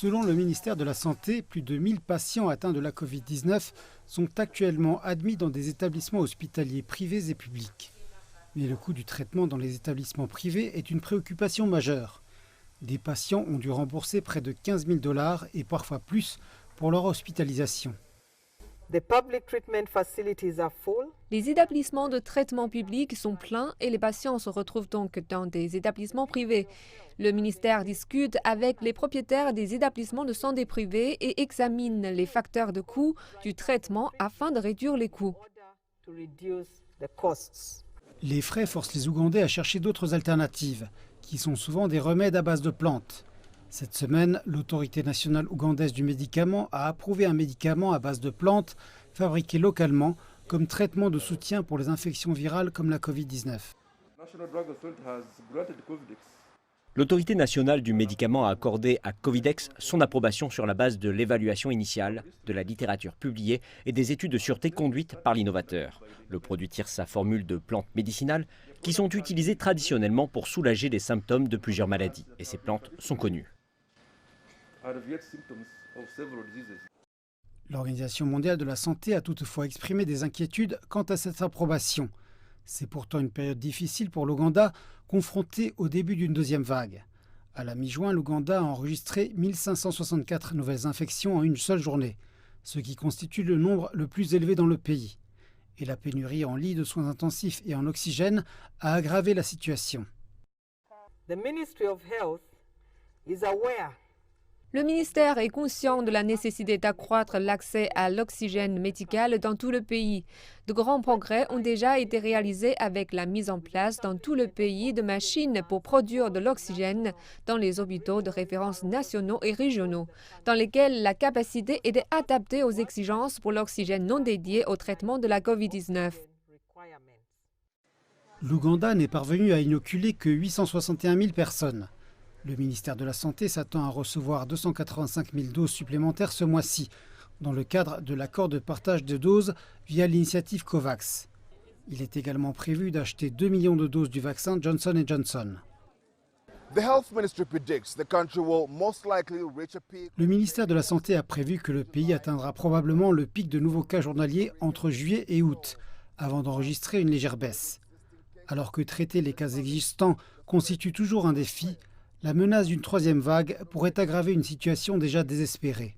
Selon le ministère de la Santé, plus de 1000 patients atteints de la Covid-19 sont actuellement admis dans des établissements hospitaliers privés et publics. Mais le coût du traitement dans les établissements privés est une préoccupation majeure. Des patients ont dû rembourser près de 15 000 $ et parfois plus pour leur hospitalisation. Les établissements de traitement public sont pleins et les patients se retrouvent donc dans des établissements privés. Le ministère discute avec les propriétaires des établissements de santé privés et examine les facteurs de coût du traitement afin de réduire les coûts. Les frais forcent les Ougandais à chercher d'autres alternatives, qui sont souvent des remèdes à base de plantes. Cette semaine, l'autorité nationale ougandaise du médicament a approuvé un médicament à base de plantes fabriqué localement comme traitement de soutien pour les infections virales comme la Covid-19. L'autorité nationale du médicament a accordé à Covidex son approbation sur la base de l'évaluation initiale, de la littérature publiée et des études de sûreté conduites par l'innovateur. Le produit tire sa formule de plantes médicinales qui sont utilisées traditionnellement pour soulager les symptômes de plusieurs maladies. Et ces plantes sont connues. L'Organisation mondiale de la santé a toutefois exprimé des inquiétudes quant à cette approbation. C'est pourtant une période difficile pour l'Ouganda, confronté au début d'une deuxième vague. À la mi-juin, l'Ouganda a enregistré 1564 nouvelles infections en une seule journée, ce qui constitue le nombre le plus élevé dans le pays. Et la pénurie en lits de soins intensifs et en oxygène a aggravé la situation. Le ministère est conscient de la nécessité d'accroître l'accès à l'oxygène médical dans tout le pays. De grands progrès ont déjà été réalisés avec la mise en place dans tout le pays de machines pour produire de l'oxygène dans les hôpitaux de référence nationaux et régionaux, dans lesquels la capacité est adaptée aux exigences pour l'oxygène non dédié au traitement de la Covid-19. L'Ouganda n'est parvenu à inoculer que 861 000 personnes. Le ministère de la Santé s'attend à recevoir 285 000 doses supplémentaires ce mois-ci, dans le cadre de l'accord de partage de doses via l'initiative COVAX. Il est également prévu d'acheter 2 millions de doses du vaccin Johnson & Johnson. Le ministère de la Santé a prévu que le pays atteindra probablement le pic de nouveaux cas journaliers entre juillet et août, avant d'enregistrer une légère baisse. Alors que traiter les cas existants constitue toujours un défi, la menace d'une troisième vague pourrait aggraver une situation déjà désespérée.